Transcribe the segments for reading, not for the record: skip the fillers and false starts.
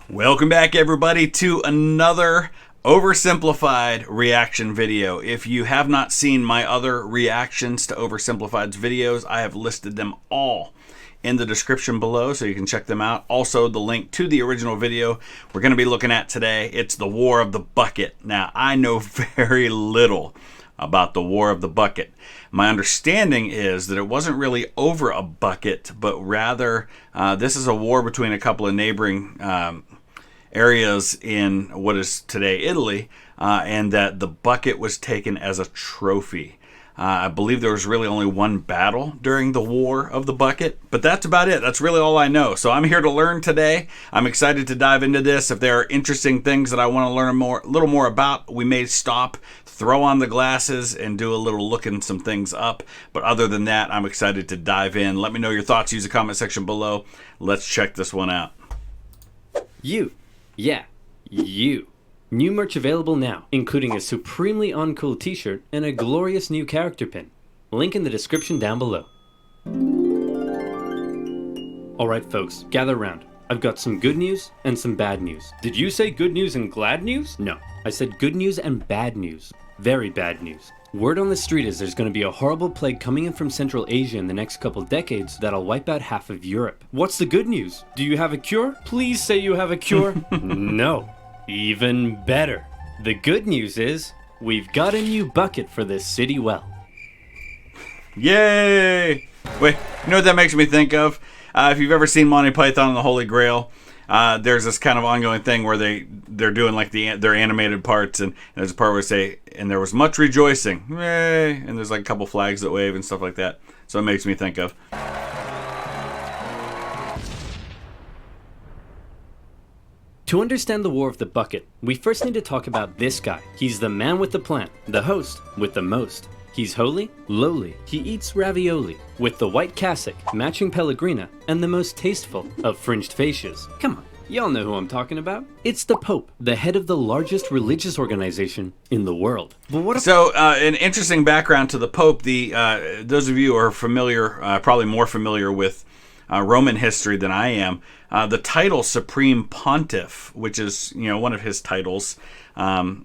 Welcome back, everybody, to another Oversimplified reaction video. If you have not seen my other reactions to Oversimplified's videos, I have listed them all in the description below, so you can check them out. Also, the link to the original video we're going to be looking at today. It's the War of the Bucket. Now, I know very little about the War of the Bucket. My understanding is that it wasn't really over a bucket, but rather this is a war between a couple of neighboring areas in what is today Italy, and that the bucket was taken as a trophy. I believe there was really only one battle during the War of the Bucket, but that's about it. That's really all I know. So I'm here to learn today. I'm excited to dive into this. If there are interesting things that I want to learn a little more about, we may stop, throw on the glasses, and do a little looking some things up. But other than that, I'm excited to dive in. Let me know your thoughts. Use the comment section below. Let's check this one out. You. New merch available now, including a supremely uncool t-shirt and a glorious new character pin. Link in the description down below. Alright folks, gather round. I've got some good news and some bad news. Did you say good news and glad news? No, I said good news and bad news. Very bad news. Word on the street is there's going to be a horrible plague coming in from Central Asia in the next couple decades that'll wipe out half of Europe. What's the good news? Do you have a cure? Please say you have a cure. No. Even better. The good news is, we've got a new bucket for this city well. Yay! Wait, you know what that makes me think of? If you've ever seen Monty Python and the Holy Grail, there's this kind of ongoing thing where they're doing like their animated parts, and there's a part where they say, and there was much rejoicing, yay! And there's like a couple flags that wave and stuff like that. So it makes me think of. To understand the War of the Bucket, we first need to talk about this guy. He's the man with the plan, the host with the most. He's holy, lowly, he eats ravioli, with the white cassock, matching pellegrina, and the most tasteful of fringed fascias. Come on, y'all know who I'm talking about. It's the Pope, the head of the largest religious organization in the world. But what? So, an interesting background to the Pope. Those of you who are familiar, probably more familiar with Roman history than I am. The title Supreme Pontiff, which is one of his titles,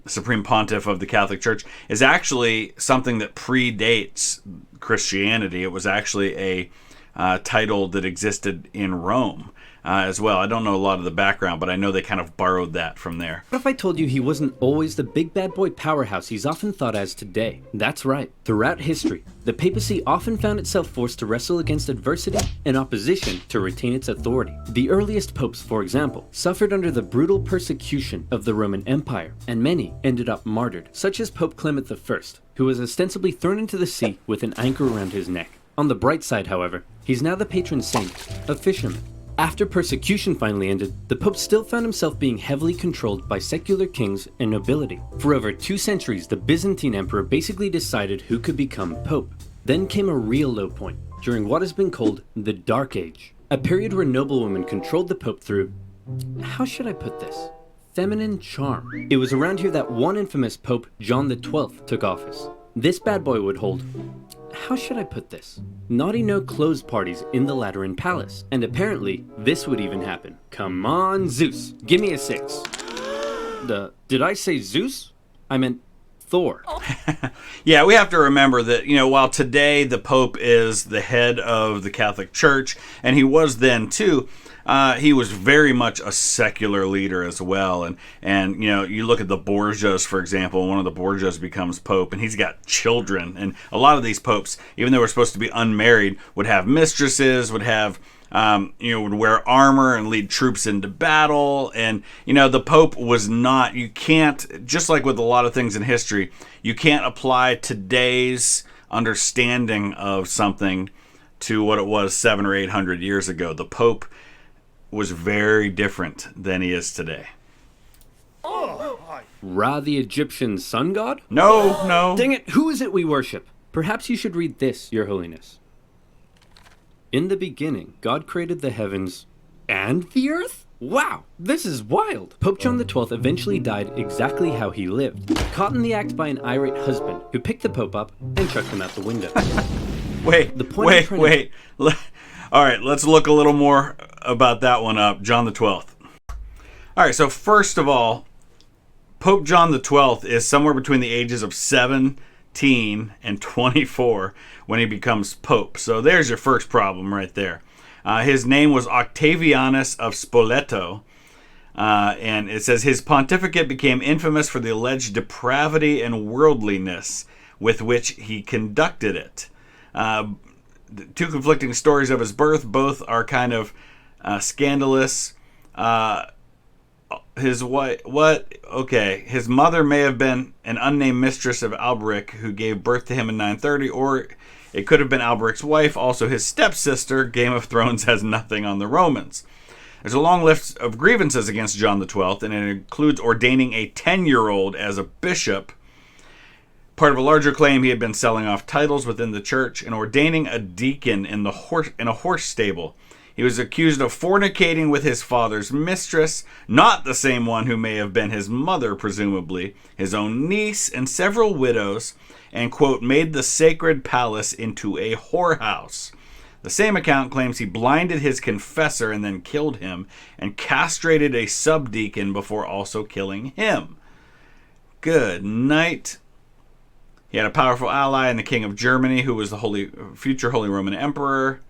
Supreme Pontiff of the Catholic Church, is actually something that predates Christianity. It was actually a title that existed in Rome as well. I don't know a lot of the background, but I know they kind of borrowed that from there. What if I told you he wasn't always the big bad boy powerhouse he's often thought as today? That's right. Throughout history, the papacy often found itself forced to wrestle against adversity and opposition to retain its authority. The earliest popes, for example, suffered under the brutal persecution of the Roman Empire, and many ended up martyred, such as Pope Clement I, who was ostensibly thrown into the sea with an anchor around his neck. On the bright side, however, he's now the patron saint of fishermen. After persecution finally ended, the Pope still found himself being heavily controlled by secular kings and nobility. For over 2 centuries, the Byzantine emperor basically decided who could become Pope. Then came a real low point, during what has been called the Dark Age, a period where noblewomen controlled the Pope through, how should I put this, feminine charm. It was around here that one infamous Pope, John XII, took office. This bad boy would hold, how should I put this, naughty no-clothes parties in the Lateran Palace. And apparently, this would even happen. Come on, Zeus, give me a 6. Did I say Zeus? I meant Thor. Yeah, we have to remember that, while today the Pope is the head of the Catholic Church, and he was then too, he was very much a secular leader as well. And you look at the Borgias, for example, one of the Borgias becomes Pope, and he's got children. And a lot of these popes, even though we're supposed to be unmarried, would have mistresses, would have would wear armor and lead troops into battle. And, the Pope was not, you can't, just like with a lot of things in history, you can't apply today's understanding of something to what it was 700 or 800 years ago. The Pope was very different than he is today. Ra, the Egyptian sun god? No. Dang it, who is it we worship? Perhaps you should read this, Your Holiness. In the beginning, God created the heavens and the earth? Wow, this is wild. Pope John XII eventually died exactly how he lived, caught in the act by an irate husband who picked the Pope up and chucked him out the window. Wait. All right, let's look a little more about that one up. John XII. All right, so first of all, Pope John XII is somewhere between the ages of 17 and 24 when he becomes Pope. So there's your first problem right there. His name was Octavianus of Spoleto. And it says his pontificate became infamous for the alleged depravity and worldliness with which he conducted it. Two conflicting stories of his birth, both are kind of scandalous. His wife, his mother may have been an unnamed mistress of Alberic who gave birth to him in 930, or it could have been Alberic's wife, also his stepsister. Game of Thrones has nothing on the Romans. There's a long list of grievances against John XII, and it includes ordaining a 10-year-old as a bishop, part of a larger claim he had been selling off titles within the church, and ordaining a deacon in a horse stable. He was accused of fornicating with his father's mistress, not the same one who may have been his mother, presumably, his own niece, and several widows, and, quote, made the sacred palace into a whorehouse. The same account claims he blinded his confessor and then killed him, and castrated a subdeacon before also killing him. Good night. He had a powerful ally in the King of Germany, who was the future Holy Roman Emperor.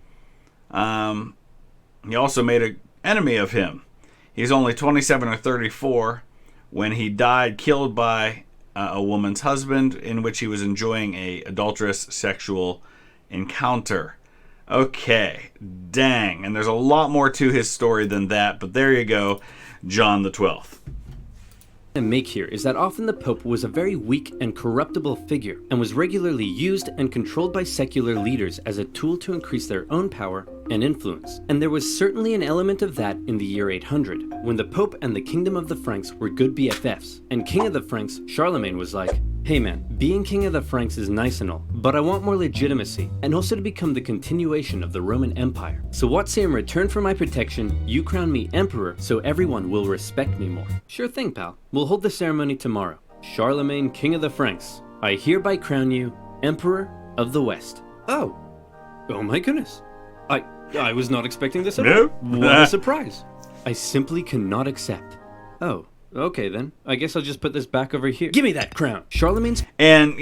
He also made an enemy of him. He's only 27 or 34 when he died, killed by a woman's husband, in which he was enjoying a adulterous sexual encounter. Okay, dang. And there's a lot more to his story than that, but there you go, John XII. Make here is that often the Pope was a very weak and corruptible figure and was regularly used and controlled by secular leaders as a tool to increase their own power and influence. And there was certainly an element of that in the year 800, when the Pope and the Kingdom of the Franks were good BFFs, and King of the Franks, Charlemagne, was like, hey man, being King of the Franks is nice and all, but I want more legitimacy, and also to become the continuation of the Roman Empire. So what say in return for my protection, you crown me Emperor so everyone will respect me more? Sure thing, pal. We'll hold the ceremony tomorrow. Charlemagne, King of the Franks, I hereby crown you Emperor of the West. Oh my goodness. I was not expecting this at all. What a surprise. I simply cannot accept. Oh. Okay then, I guess I'll just put this back over here. Give me that crown! Charlemagne's... And,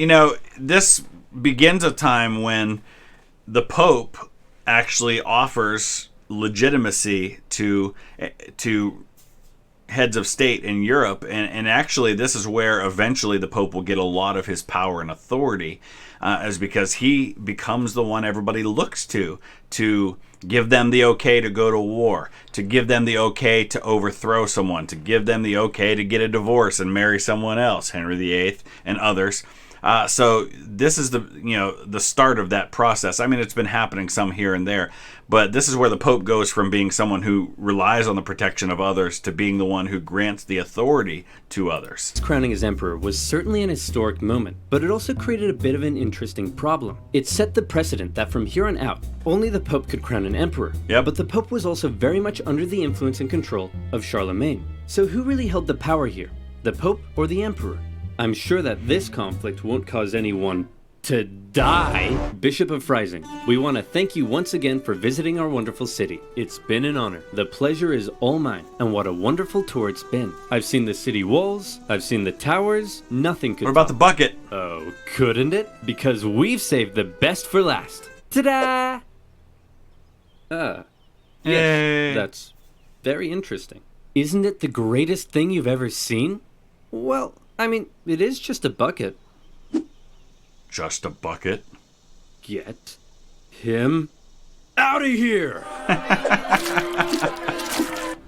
this begins a time when the Pope actually offers legitimacy to heads of state in Europe, and actually this is where eventually the Pope will get a lot of his power and authority, is because he becomes the one everybody looks to give them the okay to go to war, to give them the okay to overthrow someone, to give them the okay to get a divorce and marry someone else, Henry VIII and others. So this is the start of that process. I mean, it's been happening some here and there, but this is where the Pope goes from being someone who relies on the protection of others to being the one who grants the authority to others. Crowning as emperor was certainly an historic moment, but it also created a bit of an interesting problem. It set the precedent that from here on out, only the Pope could crown an emperor. Yep. But the Pope was also very much under the influence and control of Charlemagne. So who really held the power here? The Pope or the Emperor? I'm sure that this conflict won't cause anyone to die. Bishop of Freising, we want to thank you once again for visiting our wonderful city. It's been an honor. The pleasure is all mine, and what a wonderful tour it's been. I've seen the city walls, I've seen the towers, nothing could What about the bucket? Oh, couldn't it? Because we've saved the best for last. Ta-da! Yes, Yay. that's very interesting. Isn't it the greatest thing you've ever seen? Well, I mean, it is just a bucket. Just a bucket? Get him out of here!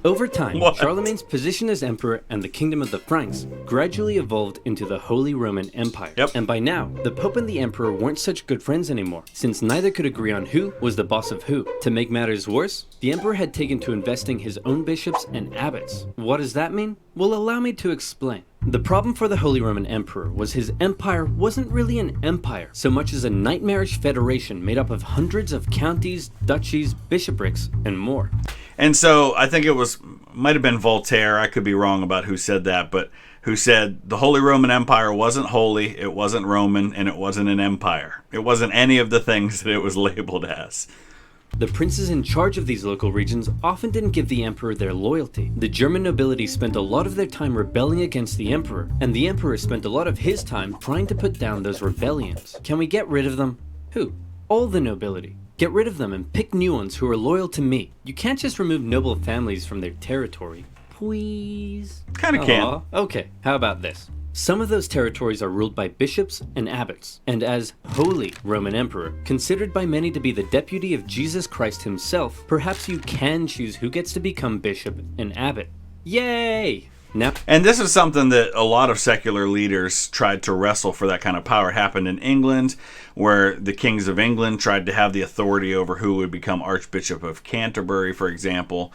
Over time, What? Charlemagne's position as emperor and the kingdom of the Franks gradually evolved into the Holy Roman Empire. Yep. And by now, the Pope and the Emperor weren't such good friends anymore, since neither could agree on who was the boss of who. To make matters worse, the Emperor had taken to investing his own bishops and abbots. What does that mean? Well, allow me to explain. The problem for the Holy Roman Emperor was his empire wasn't really an empire, so much as a nightmarish federation made up of hundreds of counties, duchies, bishoprics, and more. And so I think might have been Voltaire, I could be wrong about who said that, but who said the Holy Roman Empire wasn't holy, it wasn't Roman, and it wasn't an empire. It wasn't any of the things that it was labeled as. The princes in charge of these local regions often didn't give the emperor their loyalty. The German nobility spent a lot of their time rebelling against the emperor, and the emperor spent a lot of his time trying to put down those rebellions. Can we get rid of them? Who? All the nobility. Get rid of them and pick new ones who are loyal to me. You can't just remove noble families from their territory. Please? Kinda can. Okay, how about this? Some of those territories are ruled by bishops and abbots, and as Holy Roman Emperor, considered by many to be the deputy of Jesus Christ himself, perhaps you can choose who gets to become bishop and abbot. Yay! Now, and this is something that a lot of secular leaders tried to wrestle for that kind of power. It happened in England, where the kings of England tried to have the authority over who would become Archbishop of Canterbury, for example,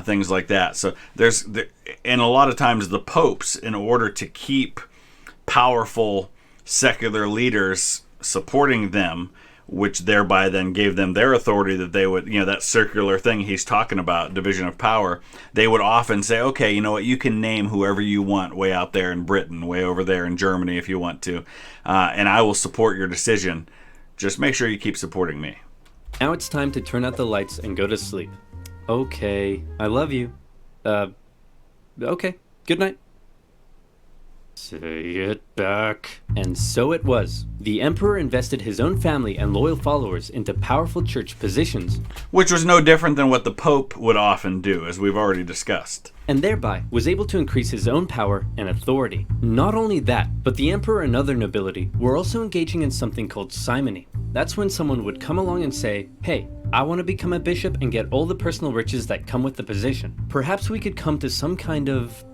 things like that. So and a lot of times the popes, in order to keep powerful secular leaders supporting them, which thereby then gave them their authority that they would, that circular thing he's talking about, division of power, they would often say, okay, you know what, you can name whoever you want way out there in Britain, way over there in Germany if you want to, and I will support your decision. Just make sure you keep supporting me. Now it's time to turn out the lights and go to sleep. Okay, I love you. Okay, good night. Say it back. And so it was. The emperor invested his own family and loyal followers into powerful church positions. Which was no different than what the Pope would often do, as we've already discussed. And thereby was able to increase his own power and authority. Not only that, but the emperor and other nobility were also engaging in something called simony. That's when someone would come along and say, hey, I want to become a bishop and get all the personal riches that come with the position. Perhaps we could come to some kind of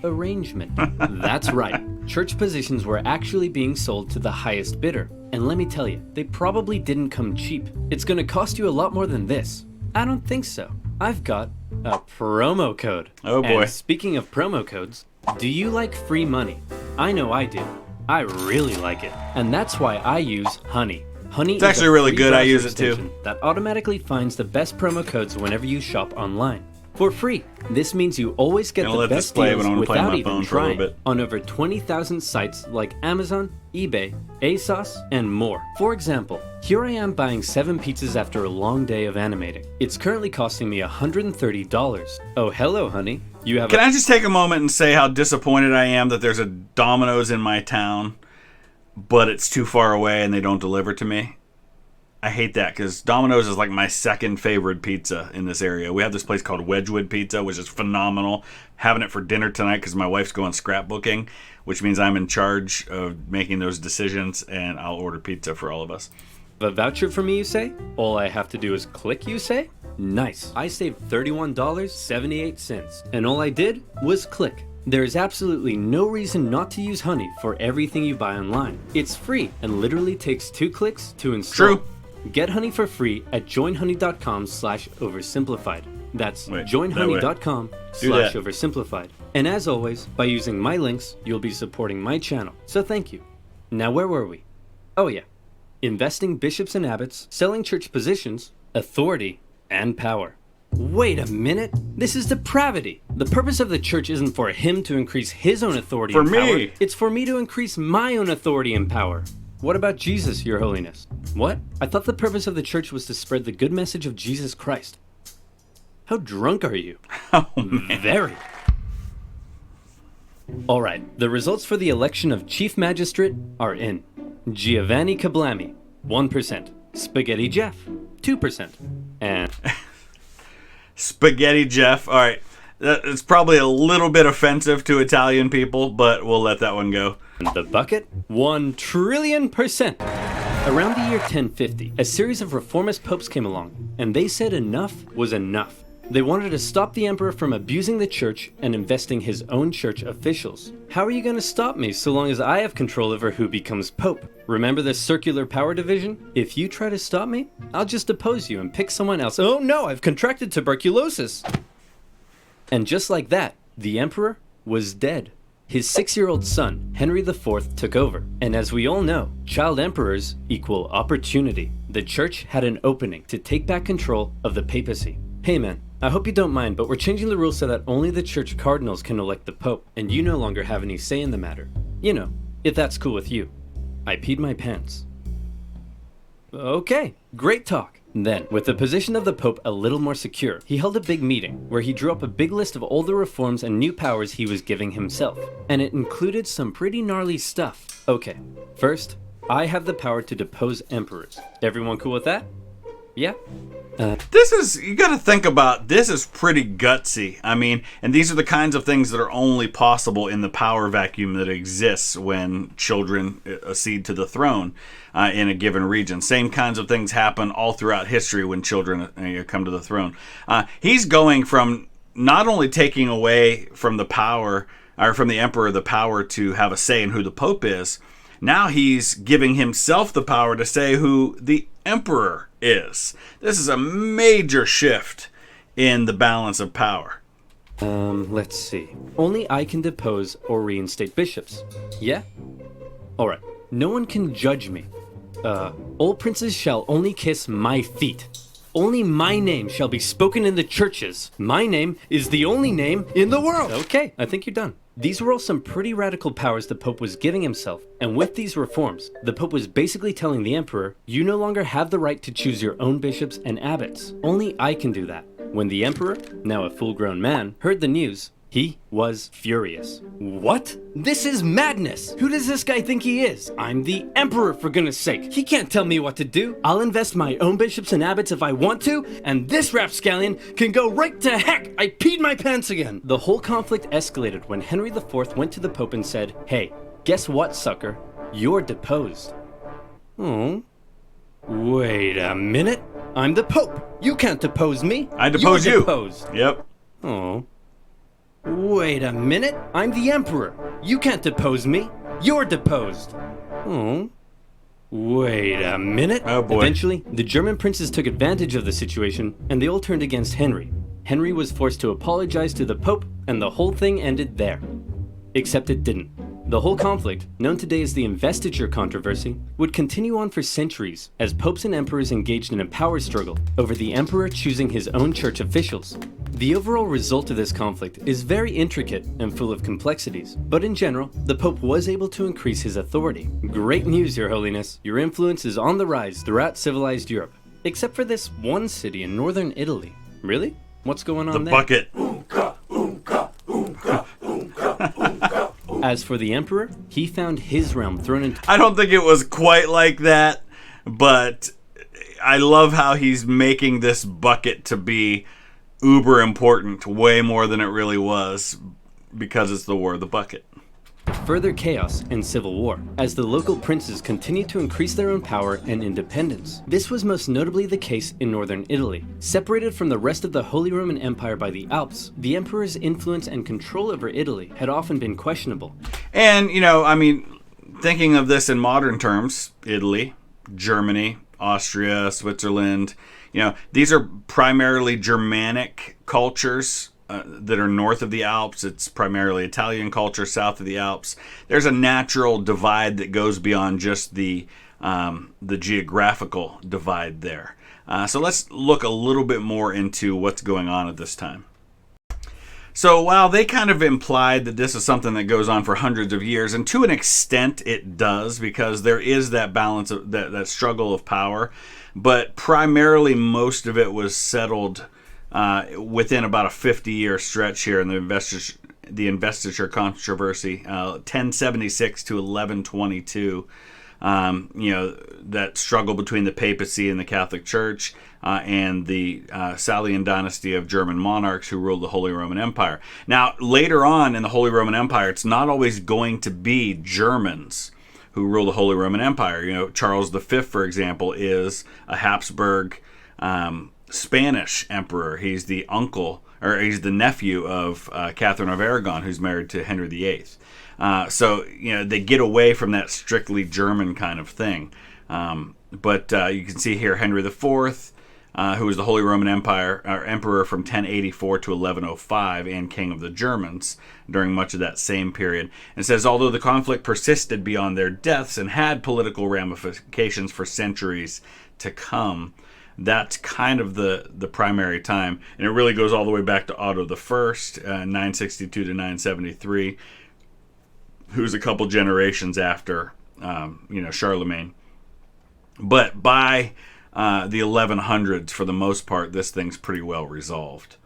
arrangement. That's right. Church positions were actually being sold to the highest bidder. And let me tell you, they probably didn't come cheap. It's going to cost you a lot more than this. I don't think so. I've got a promo code. Oh boy. And speaking of promo codes, do you like free money? I know I do. I really like it. And that's why I use Honey. Honey it's actually really good. I use it too. That automatically finds the best promo codes whenever you shop online. For free. This means you always get the best deals without even trying on over 20,000 sites like Amazon, eBay, ASOS, and more. For example, here I am buying 7 pizzas after a long day of animating. It's currently costing me $130. Oh, hello, honey. You have Can I just take a moment and say how disappointed I am that there's a Domino's in my town, but it's too far away and they don't deliver to me? I hate that because Domino's is like my second favorite pizza in this area. We have this place called Wedgwood Pizza, which is phenomenal. Having it for dinner tonight because my wife's going scrapbooking, which means I'm in charge of making those decisions, and I'll order pizza for all of us. A voucher for me, you say? All I have to do is click, you say? Nice. I saved $31.78, and all I did was click. There is absolutely no reason not to use Honey for everything you buy online. It's free and literally takes 2 clicks to install. True. Get Honey for free at joinhoney.com/oversimplified. That's joinhoney.com/oversimplified. And as always, by using my links, you'll be supporting my channel. So thank you. Now where were we? Oh yeah. Investing bishops and abbots, selling church positions, authority, and power. Wait a minute. This is depravity. The purpose of the church isn't for him to increase his own authority and power. It's for me to increase my own authority and power. What about Jesus, Your Holiness? What? I thought the purpose of the church was to spread the good message of Jesus Christ. How drunk are you? Oh, man. Very. Alright, the results for the election of Chief Magistrate are in. Giovanni Kablami, 1%. Spaghetti Jeff, 2%. And... Spaghetti Jeff. All right. It's probably a little bit offensive to Italian people, but we'll let that one go. The bucket, 1 trillion%. Around the year 1050, a series of reformist popes came along, and they said enough was enough. They wanted to stop the emperor from abusing the church and investing his own church officials. How are you going to stop me so long as I have control over who becomes pope? Remember the circular power division? If you try to stop me, I'll just depose you and pick someone else. Oh no, I've contracted tuberculosis. And just like that, the emperor was dead. His 6-year-old son, Henry IV, took over. And as we all know, child emperors equal opportunity. The church had an opening to take back control of the papacy. Hey man, I hope you don't mind, but we're changing the rules so that only the church cardinals can elect the pope, and you no longer have any say in the matter. You know, if that's cool with you. I peed my pants. Okay, great talk. Then, with the position of the Pope a little more secure, he held a big meeting where he drew up a big list of all the reforms and new powers he was giving himself. And it included some pretty gnarly stuff. Okay, first, I have the power to depose emperors. Everyone cool with that? Yeah? You got to think about, this is pretty gutsy. I mean, and these are the kinds of things that are only possible in the power vacuum that exists when children accede to the throne in a given region. Same kinds of things happen all throughout history when children come to the throne. He's going from not only taking away from the power, or from the emperor, the power to have a say in who the Pope is. Now he's giving himself the power to say who the emperor is. This is a major shift in the balance of power. Let's see. Only I can depose or reinstate bishops. Yeah? Alright. No one can judge me. All princes shall only kiss my feet. Only my name shall be spoken in the churches. My name is the only name in the world. Okay, I think you're done. These were all some pretty radical powers the Pope was giving himself, and with these reforms, the Pope was basically telling the Emperor, you no longer have the right to choose your own bishops and abbots. Only I can do that. When the Emperor, now a full-grown man, heard the news, he was furious. What? This is madness! Who does this guy think he is? I'm the Emperor, for goodness sake. He can't tell me what to do. I'll invest my own bishops and abbots if I want to, and this rapscallion can go right to heck! I peed my pants again! The whole conflict escalated when Henry IV went to the Pope and said, hey, guess what, sucker? You're deposed. Oh? Wait a minute. I'm the Pope. You can't depose me. I depose you. Deposed. Yep. Oh. Wait a minute. I'm the Emperor. You can't depose me. You're deposed. Oh. Wait a minute. Oh boy. Eventually, the German princes took advantage of the situation, and they all turned against Henry. Henry was forced to apologize to the Pope, and the whole thing ended there. Except it didn't. The whole conflict, known today as the investiture controversy, would continue on for centuries as popes and emperors engaged in a power struggle over the emperor choosing his own church officials. The overall result of this conflict is very intricate and full of complexities, but in general, the Pope was able to increase his authority. Great news, Your Holiness. Your influence is on the rise throughout civilized Europe, except for this one city in northern Italy. Really? What's going on there? The bucket. As for the Emperor, he found his realm thrown into... I don't think it was quite like that, but I love how he's making this bucket to be uber important, way more than it really was, because it's the War of the Bucket. Further chaos and civil war, as the local princes continued to increase their own power and independence. This was most notably the case in northern Italy. Separated from the rest of the Holy Roman Empire by the Alps, the emperor's influence and control over Italy had often been questionable. And, you know, I mean, thinking of this in modern terms, Italy, Germany, Austria, Switzerland, you know, these are primarily Germanic cultures that are north of the Alps. It's primarily Italian culture south of the Alps. There's a natural divide that goes beyond just the geographical divide there. So let's look a little bit more into what's going on at this time. So while they kind of implied that this is something that goes on for hundreds of years, and to an extent it does, because there is that balance of that struggle of power, but primarily most of it was settled within about a 50-year stretch here in the investiture controversy, 1076 to 1122. You know, that struggle between the papacy and the Catholic Church and the Salian dynasty of German monarchs who ruled the Holy Roman Empire. Now, later on in the Holy Roman Empire, it's not always going to be Germans who rule the Holy Roman Empire. You know, Charles V, for example, is a Habsburg Spanish emperor. He's the uncle, or he's the nephew of Catherine of Aragon, who's married to Henry VIII. So, you know, they get away from that strictly German kind of thing. But you can see here Henry IV, who was the Holy Roman Empire, or emperor from 1084 to 1105, and king of the Germans during much of that same period. And says, although the conflict persisted beyond their deaths and had political ramifications for centuries to come, that's kind of the primary time. And it really goes all the way back to Otto I, 962 to 973, who's a couple generations after, Charlemagne. But by the 1100s, for the most part, this thing's pretty well resolved.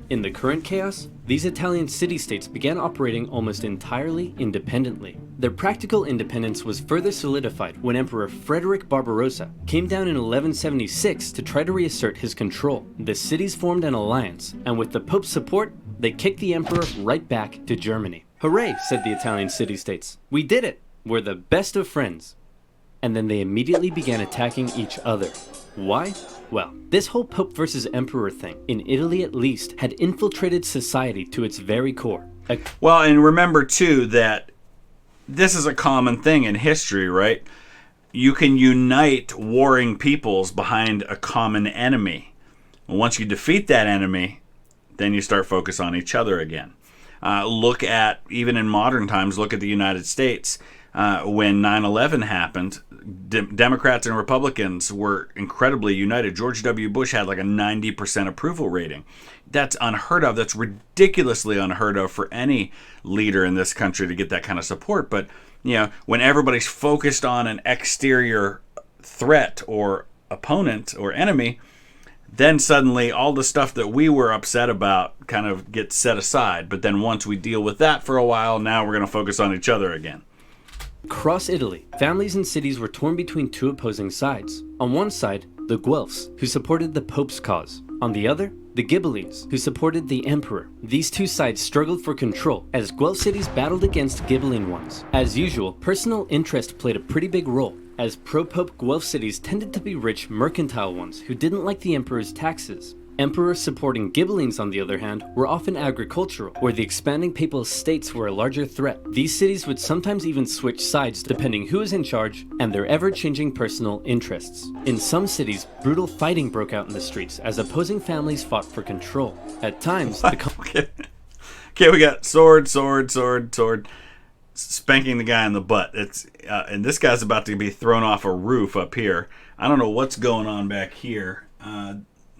In the current chaos, these Italian city-states began operating almost entirely independently. Their practical independence was further solidified when Emperor Frederick Barbarossa came down in 1176 to try to reassert his control. The cities formed an alliance, and with the Pope's support, they kicked the emperor right back to Germany. "Hooray," said the Italian city-states. "We did it! We're the best of friends." And then they immediately began attacking each other. Why? Well, this whole Pope versus Emperor thing, in Italy at least, had infiltrated society to its very core. Well, and remember too that this is a common thing in history, right? You can unite warring peoples behind a common enemy. Once you defeat that enemy, then you start focus on each other again. Look at, even in modern times, look at the United States. When 9/11 happened, Democrats and Republicans were incredibly united. George W. Bush had like a 90% approval rating. That's unheard of. That's ridiculously unheard of for any leader in this country to get that kind of support. But, you know, when everybody's focused on an exterior threat or opponent or enemy, then suddenly all the stuff that we were upset about kind of gets set aside. But then once we deal with that for a while, now we're going to focus on each other again. Across Italy, families and cities were torn between two opposing sides. On one side, the Guelphs, who supported the Pope's cause. On the other, the Ghibellines, who supported the Emperor. These two sides struggled for control as Guelph cities battled against Ghibelline ones. As usual, personal interest played a pretty big role, as pro-Pope Guelph cities tended to be rich mercantile ones who didn't like the Emperor's taxes. Emperors supporting Ghibellines, on the other hand, were often agricultural, where the expanding papal states were a larger threat. These cities would sometimes even switch sides depending who was in charge and their ever-changing personal interests. In some cities, brutal fighting broke out in the streets as opposing families fought for control. At times, Okay, we got sword, spanking the guy in the butt. It's and this guy's about to be thrown off a roof up here. I don't know what's going on back here.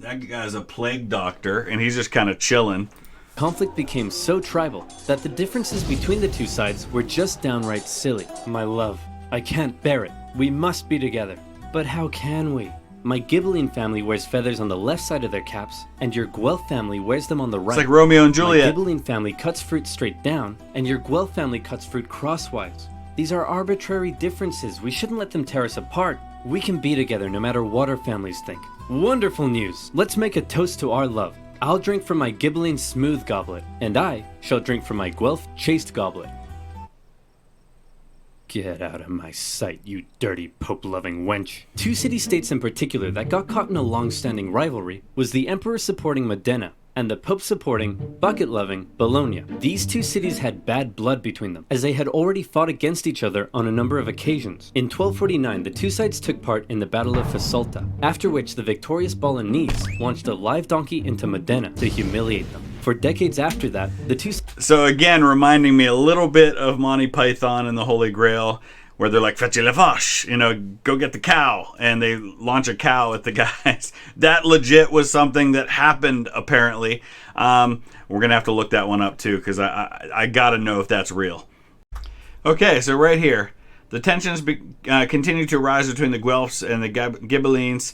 That guy's a plague doctor, and he's just kind of chilling. Conflict became so tribal that the differences between the two sides were just downright silly. My love, I can't bear it. We must be together. But how can we? My Ghibelline family wears feathers on the left side of their caps, and your Guelph family wears them on the right. It's like Romeo and Juliet. My Ghibelline family cuts fruit straight down, and your Guelph family cuts fruit crosswise. These are arbitrary differences. We shouldn't let them tear us apart. We can be together no matter what our families think. Wonderful news! Let's make a toast to our love. I'll drink from my Ghibelline smooth goblet, and I shall drink from my Guelph chaste goblet. Get out of my sight, you dirty Pope-loving wench. Two city-states in particular that got caught in a long-standing rivalry was the Emperor supporting Modena and the Pope supporting, bucket-loving, Bologna. These two cities had bad blood between them, as they had already fought against each other on a number of occasions. In 1249, the two sides took part in the Battle of Fasolta, after which the victorious Bolognese launched a live donkey into Modena to humiliate them. For decades after that, the two... So again, reminding me a little bit of Monty Python and the Holy Grail, where they're like, fetch la vache, you know, go get the cow, and they launch a cow at the guys. That legit was something that happened, apparently. We're going to have to look that one up, too, because I got to know if that's real. Okay, so right here, the tensions continued to rise between the Guelphs and the Ghibellines.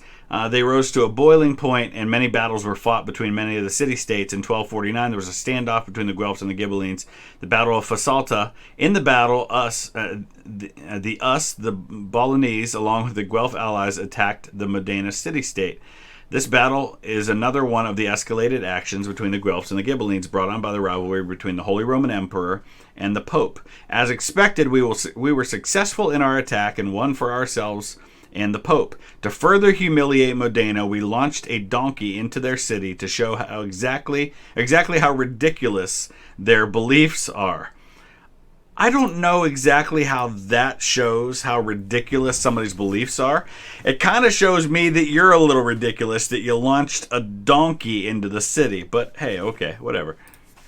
They rose to a boiling point, and many battles were fought between many of the city-states. In 1249, there was a standoff between the Guelphs and the Ghibellines. The Battle of Fasolta. In the battle, the Bolognese, along with the Guelph allies, attacked the Modena city-state. This battle is another one of the escalated actions between the Guelphs and the Ghibellines brought on by the rivalry between the Holy Roman Emperor and the Pope. As expected, we were successful in our attack and won for ourselves and the Pope. To further humiliate Modena, we launched a donkey into their city to show how exactly how ridiculous their beliefs are. I don't know exactly how that shows how ridiculous somebody's beliefs are. It kind of shows me that you're a little ridiculous that you launched a donkey into the city. But hey, okay, whatever.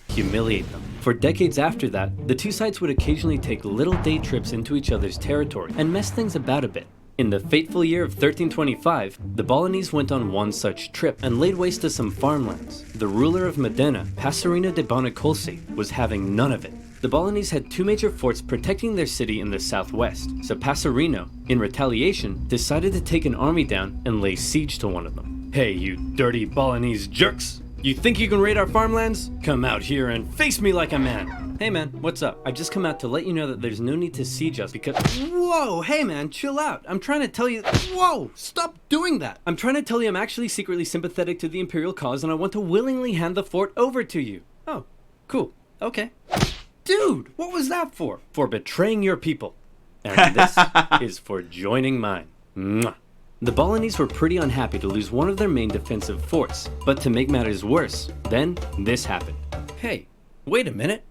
Humiliate them. For decades after that, the two sides would occasionally take little day trips into each other's territory and mess things about a bit. In the fateful year of 1325, the Bolognese went on one such trip and laid waste to some farmlands. The ruler of Modena, Passerino de Bonacolsi, was having none of it. The Bolognese had two major forts protecting their city in the southwest, so Passerino, in retaliation, decided to take an army down and lay siege to one of them. Hey, you dirty Bolognese jerks! You think you can raid our farmlands? Come out here and face me like a man! Hey man, what's up? I just come out to let you know that there's no need to siege us because— Whoa, hey man, chill out. I'm trying to tell you— Whoa, stop doing that! I'm trying to tell you I'm actually secretly sympathetic to the Imperial cause and I want to willingly hand the fort over to you. Oh, cool. Okay. Dude, what was that for? For betraying your people. And this is for joining mine. Mwah. The Bolognese were pretty unhappy to lose one of their main defensive forts, but to make matters worse, then this happened. Hey, wait a minute.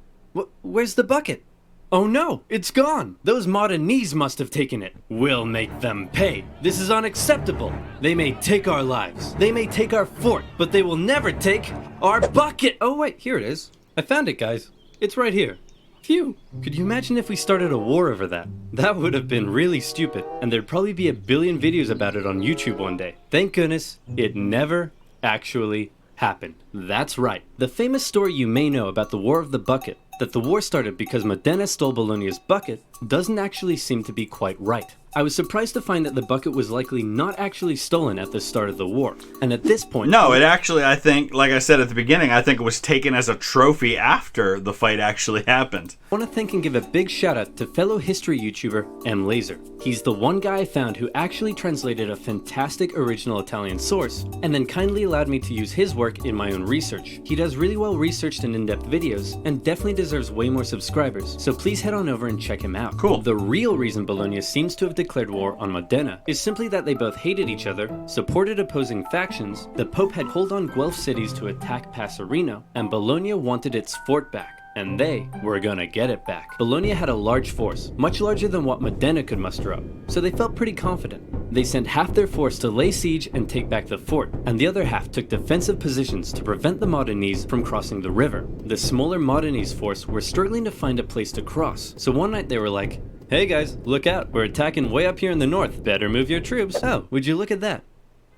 Where's the bucket? Oh no, it's gone. Those Modenese must have taken it. We'll make them pay. This is unacceptable. They may take our lives. They may take our fort, but they will never take our bucket. Oh wait, here it is. I found it, guys. It's right here. Phew. Could you imagine if we started a war over that? That would have been really stupid, and there'd probably be a billion videos about it on YouTube one day. Thank goodness it never actually happened. That's right. The famous story you may know about the War of the Bucket, that the war started because Modena stole Bologna's bucket, doesn't actually seem to be quite right. I was surprised to find that the bucket was likely not actually stolen at the start of the war, and at this point— No, it actually, I think, like I said at the beginning, I think it was taken as a trophy after the fight actually happened. I want to thank and give a big shout out to fellow history YouTuber M. Laser. He's the one guy I found who actually translated a fantastic original Italian source, and then kindly allowed me to use his work in my own research. He does really well researched and in-depth videos, and definitely deserves way more subscribers, so please head on over and check him out. Cool. The real reason Bologna seems to have declared war on Modena is simply that they both hated each other, supported opposing factions, the Pope had called on Guelph cities to attack Passerino, and Bologna wanted its fort back. And they were gonna get it back. Bologna had a large force, much larger than what Modena could muster up, so they felt pretty confident. They sent half their force to lay siege and take back the fort, and the other half took defensive positions to prevent the Modenese from crossing the river. The smaller Modenese force were struggling to find a place to cross, so one night they were like, "Hey guys, look out, we're attacking way up here in the north, better move your troops." Oh, would you look at that?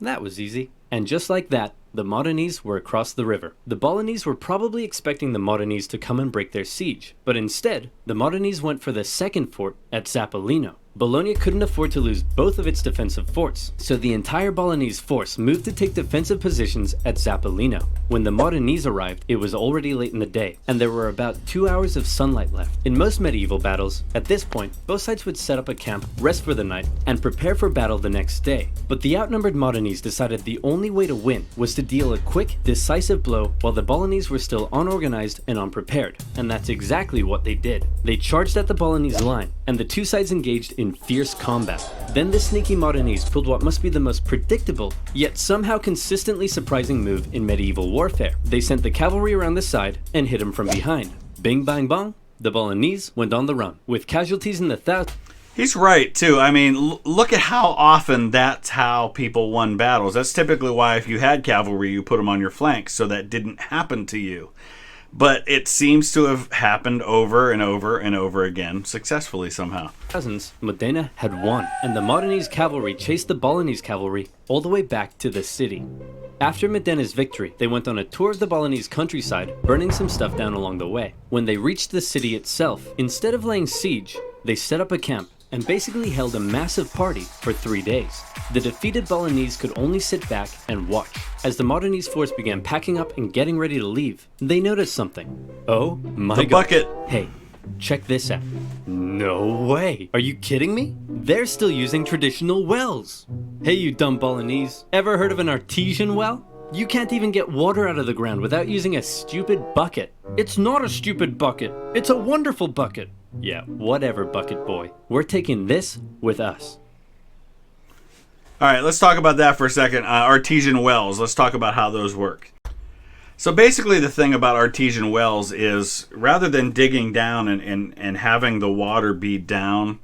That was easy. And just like that, the Modenese were across the river. The Bolognese were probably expecting the Modenese to come and break their siege, but instead, the Modenese went for the second fort at Zappolino. Bologna couldn't afford to lose both of its defensive forts, so the entire Bolognese force moved to take defensive positions at Zappolino. When the Modenese arrived, it was already late in the day, and there were about 2 hours of sunlight left. In most medieval battles, at this point, both sides would set up a camp, rest for the night, and prepare for battle the next day. But the outnumbered Modenese decided the only way to win was to deal a quick, decisive blow while the Bolognese were still unorganized and unprepared, and that's exactly what they did. They charged at the Bolognese line, and the two sides engaged in fierce combat. Then the sneaky Modenese pulled what must be the most predictable, yet somehow consistently surprising move in medieval warfare. They sent the cavalry around the side and hit them from behind. Bing bang bong, the Bolognese went on the run, with casualties in the thousands. He's right, too. I mean, look at how often that's how people won battles. That's typically why if you had cavalry, you put them on your flanks, so that didn't happen to you. But it seems to have happened over and over and over again, successfully somehow. Modena had won, and the Modenese cavalry chased the Bolognese cavalry all the way back to the city. After Modena's victory, they went on a tour of the Bolognese countryside, burning some stuff down along the way. When they reached the city itself, instead of laying siege, they set up a camp and basically held a massive party for 3 days. The defeated Bolognese could only sit back and watch. As the Modenese force began packing up and getting ready to leave, they noticed something. Oh my god. The bucket! Hey, check this out. No way! Are you kidding me? They're still using traditional wells! Hey you dumb Bolognese, ever heard of an artesian well? You can't even get water out of the ground without using a stupid bucket. It's not a stupid bucket, it's a wonderful bucket. Yeah, whatever, bucket boy. We're taking this with us. All right, let's talk about that for a second. Artesian wells, let's talk about how those work. So basically the thing about artesian wells is rather than digging down and having the water be down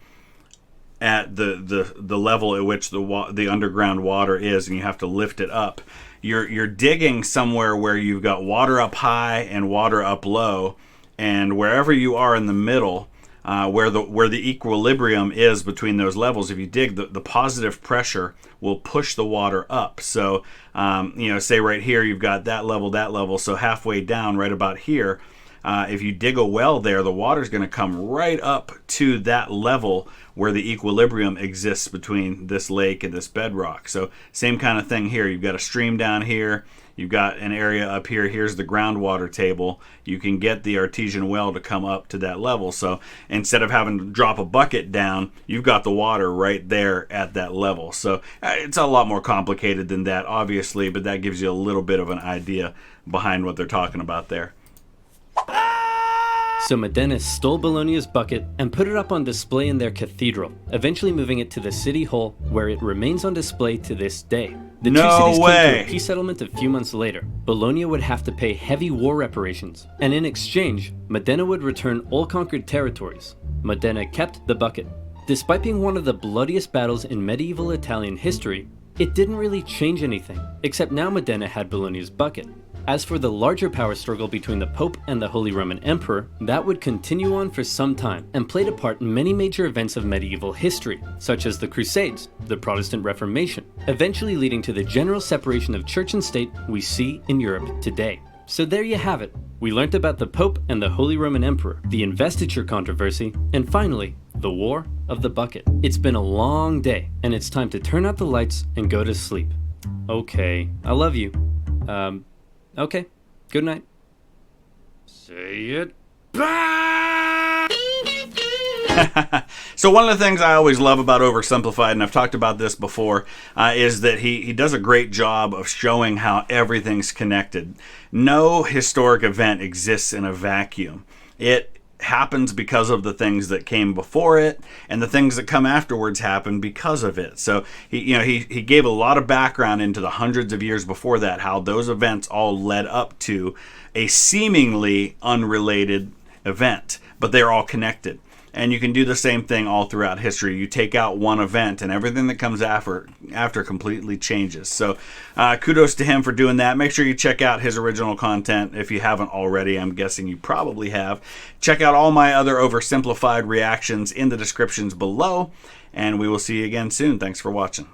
at the level at which the underground water is and you have to lift it up, you're digging somewhere where you've got water up high and water up low, and wherever you are in the middle, where the equilibrium is between those levels, if you dig, the positive pressure will push the water up. So, say right here you've got that level, so halfway down, right about here, if you dig a well there, the water's going to come right up to that level where the equilibrium exists between this lake and this bedrock. So same kind of thing here. You've got a stream down here. You've got an area up here. Here's the groundwater table. You can get the artesian well to come up to that level. So instead of having to drop a bucket down, you've got the water right there at that level. So it's a lot more complicated than that, obviously, but that gives you a little bit of an idea behind what they're talking about there. So Modena stole Bologna's bucket and put it up on display in their cathedral, eventually moving it to the city hall, where it remains on display to this day. The two cities came to a peace settlement a few months later. Bologna would have to pay heavy war reparations, and in exchange, Modena would return all conquered territories. Modena kept the bucket. Despite being one of the bloodiest battles in medieval Italian history, it didn't really change anything, except now Modena had Bologna's bucket. As for the larger power struggle between the Pope and the Holy Roman Emperor, that would continue on for some time and played a part in many major events of medieval history, such as the Crusades, the Protestant Reformation, eventually leading to the general separation of church and state we see in Europe today. So there you have it. We learnt about the Pope and the Holy Roman Emperor, the investiture controversy, and finally, the War of the Bucket. It's been a long day, and it's time to turn out the lights and go to sleep. Okay, I love you. Okay, good night. Say it back! So one of the things I always love about Oversimplified, and I've talked about this before, is that he does a great job of showing how everything's connected. No historic event exists in a vacuum. It happens because of the things that came before it, and the things that come afterwards happen because of it. So he gave a lot of background into the hundreds of years before that, how those events all led up to a seemingly unrelated event, but they're all connected. And you can do the same thing all throughout history. You take out one event and everything that comes after completely changes. So kudos to him for doing that. Make sure you check out his original content if you haven't already. I'm guessing you probably have. Check out all my other Oversimplified reactions in the descriptions below. And we will see you again soon. Thanks for watching.